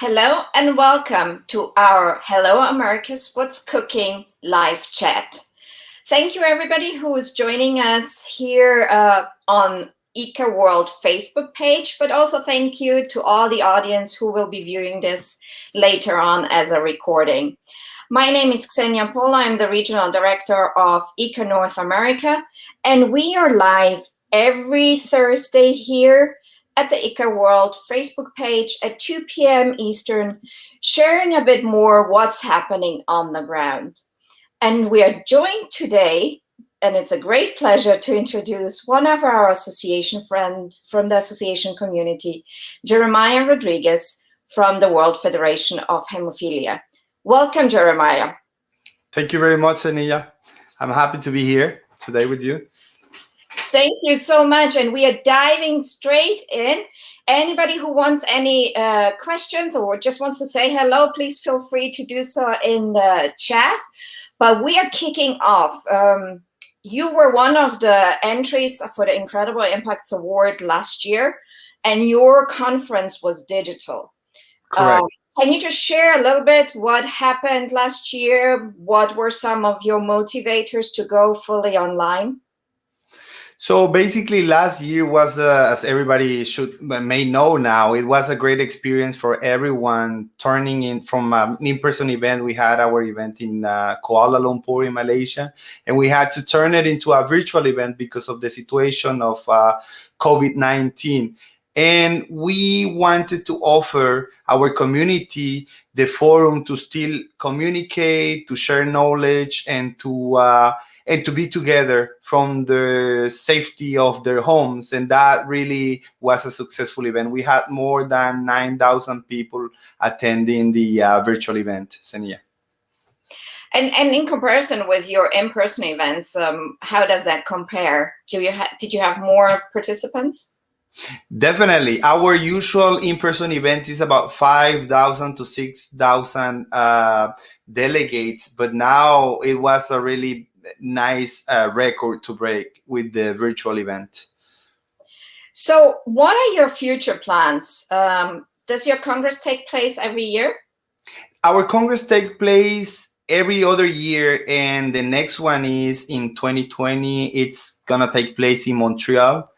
Hello and welcome to our Hello America's What's Cooking live chat. Thank you everybody who is joining us here on ICA World Facebook page, but also thank you to all the audience who will be viewing this later on as a recording. My name is Xenia Pola. I'm the Regional Director of ICA North America, and we are live every Thursday here at the ICA World Facebook page at 2 p.m. Eastern, sharing a bit more what's happening on the ground. And we are joined today, and it's a great pleasure to introduce one of our association friends from the association community, Jeremias Rodriguez from the World Federation of Hemophilia. Welcome, Jeremias. Thank you very much, Ania. I'm happy to be here today with you. Thank you so much. And we are diving straight in. Anybody who wants any questions or just wants to say hello, please feel free to do so in the chat. But we are kicking off. You were one of the entries for the Incredible Impacts Award last year, and your conference was digital. Correct. Can you just share a little bit what happened last year? What were some of your motivators to go fully online? So basically, last year was, as everybody may know now, it was a great experience for everyone. Turning in from an in-person event, we had our event in Kuala Lumpur in Malaysia, and we had to turn it into a virtual event because of the situation of COVID-19. And we wanted to offer our community the forum to still communicate, to share knowledge, and to be together from the safety of their homes. And that really was a successful event. We had more than 9,000 people attending the virtual event, Senia. And in comparison with your in-person events, how does that compare? Did you have more participants? Definitely. Our usual in-person event is about 5,000 to 6,000 delegates, but now it was a really nice record to break with the virtual event. So what are your future plans? Does your Congress take place every year? Our Congress takes place every other year, and the next one is in 2020. It's going to take place in Montreal,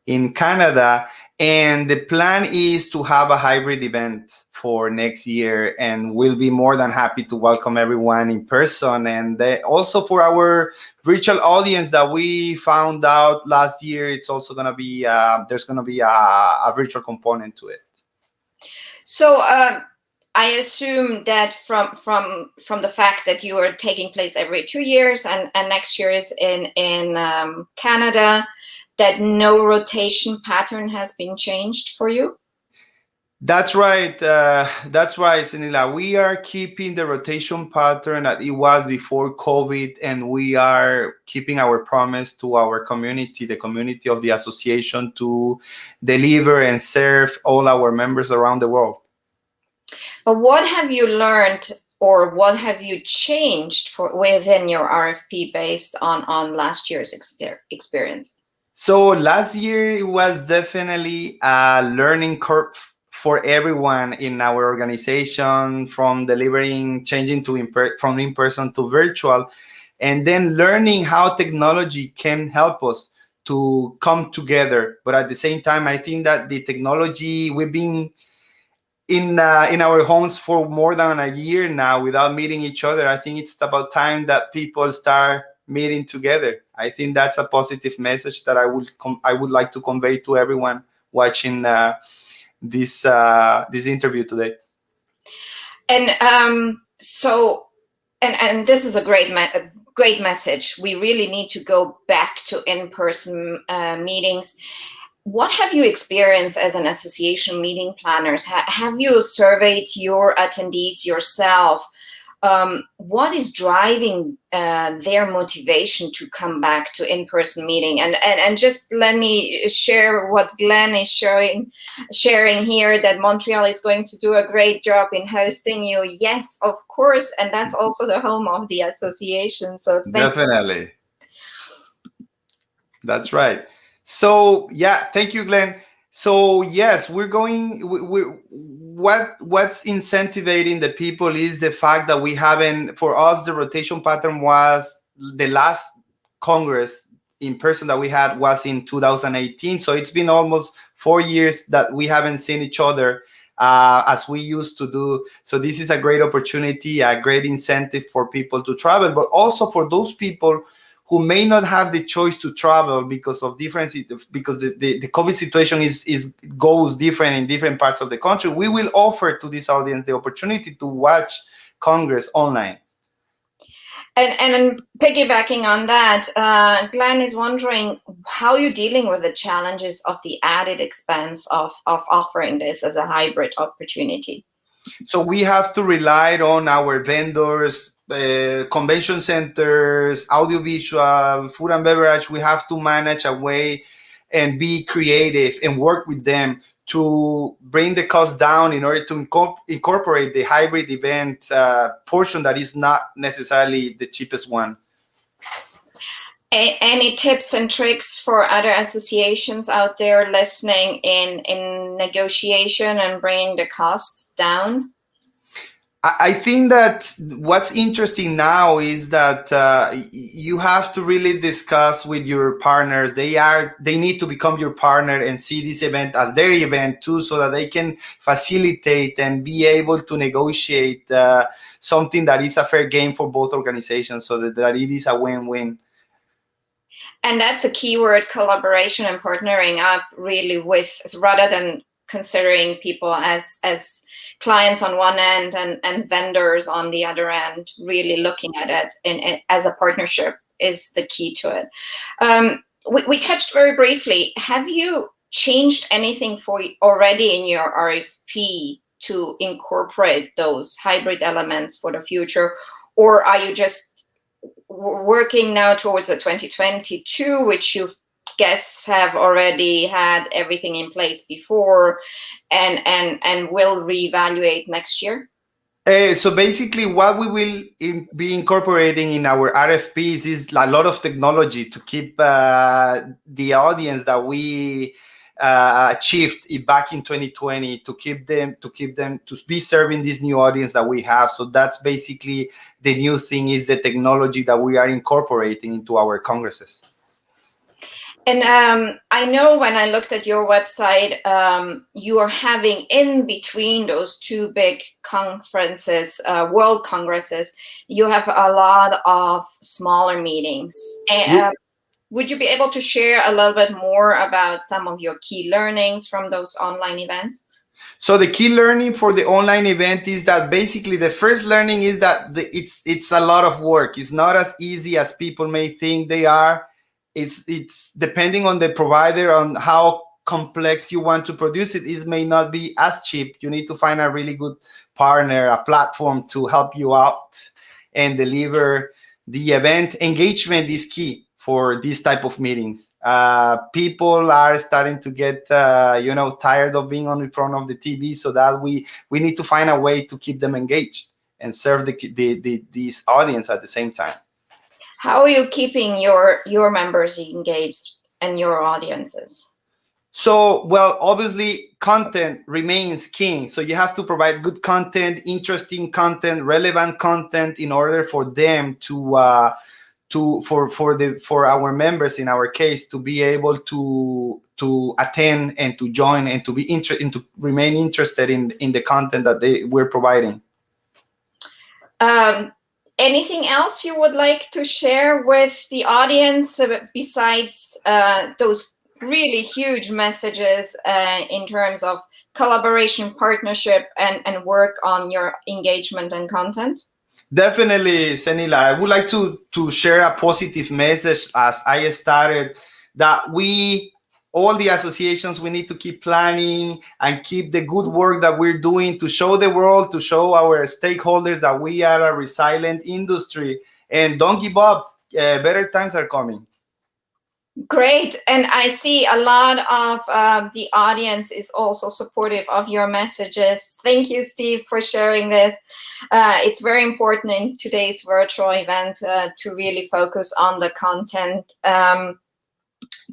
in Canada. And the plan is to have a hybrid event for next year, and we'll be more than happy to welcome everyone in person. And also for our virtual audience that we found out last year, it's also going to be, there's going to be a virtual component to it. So I assume that from the fact that you are taking place every 2 years and next year is in Canada, that no rotation pattern has been changed for you? That's right. That's right, Senila. We are keeping the rotation pattern that it was before COVID, and we are keeping our promise to our community, the community of the association, to deliver and serve all our members around the world. But what have you learned or what have you changed within your RFP based on last year's experience? So last year it was definitely a learning curve for everyone in our organization, from delivering, changing to from in-person to virtual, and then learning how technology can help us to come together. But at the same time, I think that the technology, we've been in our homes for more than a year now without meeting each other. I think it's about time that people start meeting together. I think that's a positive message that I would like to convey to everyone watching this interview today. And so this is a great message. We really need to go back to in-person meetings. What have you experienced as an association meeting planners? Have you surveyed your attendees yourself? What is driving their motivation to come back to in-person meeting? And just let me share what Glenn is sharing here, that Montreal is going to do a great job in hosting you. Yes, of course. And that's also the home of the association. So definitely. That's right. So yeah, thank you, Glenn. So yes, we're what's incentivizing the people is the fact that we haven't, for us, the rotation pattern was the last Congress in person that we had was in 2018. So it's been almost 4 years that we haven't seen each other as we used to do. So this is a great opportunity, a great incentive for people to travel, but also for those people who may not have the choice to travel because of different, because the COVID situation is goes different in different parts of the country. We will offer to this audience the opportunity to watch Congress online. And piggybacking on that, Glenn is wondering how you're dealing with the challenges of the added expense of offering this as a hybrid opportunity. So we have to rely on our vendors, convention centers, audiovisual, food and beverage. We have to manage a way and be creative and work with them to bring the cost down in order to incorporate the hybrid event portion that is not necessarily the cheapest one. Any tips and tricks for other associations out there listening in negotiation and bringing the costs down? I think that what's interesting now is that you have to really discuss with your partners. They need to become your partner and see this event as their event too, so that they can facilitate and be able to negotiate something that is a fair game for both organizations, so that it is a win-win. And that's a keyword: collaboration and partnering up really with, rather than considering people as clients on one end and vendors on the other end. Really looking at it as a partnership is the key to it. We touched very briefly. Have you changed anything for already in your RFP to incorporate those hybrid elements for the future, or are you just working now towards the 2022, which you guests have already had everything in place before, and will reevaluate next year? So basically, what we will be incorporating in our RFPs is a lot of technology to keep the audience that we achieved back in 2020, to keep them to be serving this new audience that we have. So that's basically the new thing, is the technology that we are incorporating into our congresses. And I know when I looked at your website, you are having in between those two big conferences, world congresses, you have a lot of smaller meetings. Would you be able to share a little bit more about some of your key learnings from those online events? So the key learning for the online event is that basically the first learning is that it's a lot of work. It's not as easy as people may think they are. It's depending on the provider, on how complex you want to produce it. It may not be as cheap. You need to find a really good partner, a platform to help you out and deliver the event. Engagement is key for these type of meetings. People are starting to get tired of being on the front of the TV, so that we need to find a way to keep them engaged and serve this audience at the same time. How are you keeping your members engaged and your audiences? So, well, obviously, content remains king. So you have to provide good content, interesting content, relevant content, in order for them for our members, in our case, to be able to attend and to join and to be interested and to remain interested in the content that we're providing. Anything else you would like to share with the audience besides those really huge messages in terms of collaboration, partnership, and work on your engagement and content? Definitely, Senila. I would like to share a positive message as I started, that all the associations, we need to keep planning and keep the good work that we're doing to show the world, to show our stakeholders that we are a resilient industry, and don't give up. Better times are coming. Great. And I see a lot of the audience is also supportive of your messages. Thank you, Steve, for sharing this. It's very important in today's virtual event to really focus on the content.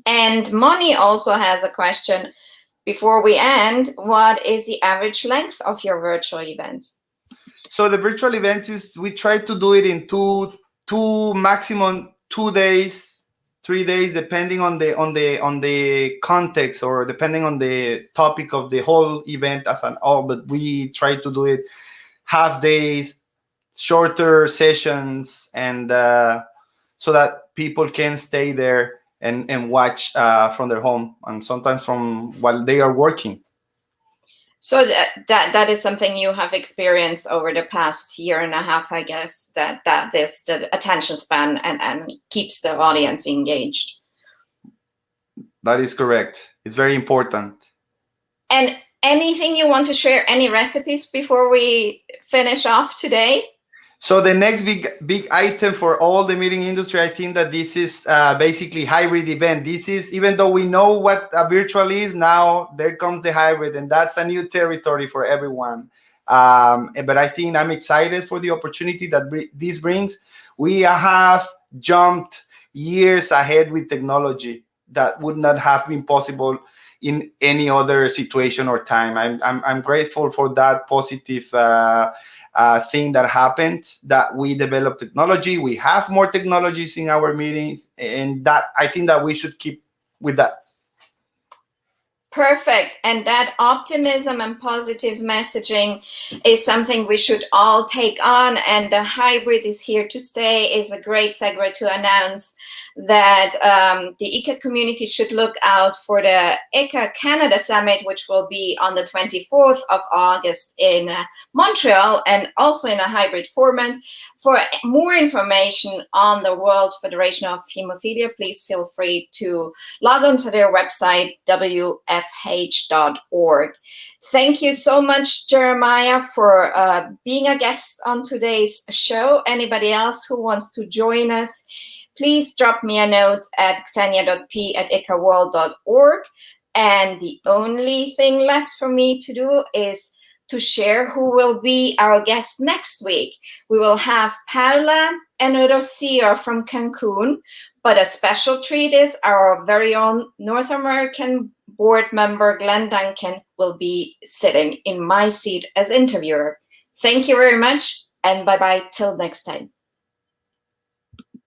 And Moni also has a question. before we end, what is the average length of your virtual events? So the virtual event is we try to do it in two maximum 2 days, 3 days, depending on the context or depending on the topic of the whole event as an all. But we try to do it half days, shorter sessions, and so that people can stay there and watch from their home and sometimes from while they are working. So that is something you have experienced over the past year and a half, I guess, that is the attention span and keeps the audience engaged. That is correct. It's very important. And anything you want to share, any recipes before we finish off today? So the next big item for all the meeting industry, I think that this is basically hybrid event. This is, even though we know what a virtual is, now there comes the hybrid, and that's a new territory for everyone. But I think I'm excited for the opportunity that this brings. We have jumped years ahead with technology that would not have been possible in any other situation or time. I'm grateful for that positive thing that happened, that we develop technology. We have more technologies in our meetings, and that I think that we should keep with that. Perfect. And that optimism and positive messaging is something we should all take on. And the hybrid is here to stay is a great segue to announce that the ICA community should look out for the ICA Canada Summit, which will be on the 24th of August in Montreal, and also in a hybrid format. For more information on the World Federation of Hemophilia, please feel free to log on to their website, wfh.org. Thank you so much, Jeremiah, for being a guest on today's show. Anybody else who wants to join us, please drop me a note at xenia.p@icaworld.org. And the only thing left for me to do is to share who will be our guest next week. We will have Paula and Rocio from Cancun, but a special treat is our very own North American board member, Glenn Duncan, will be sitting in my seat as interviewer. Thank you very much, and bye-bye till next time.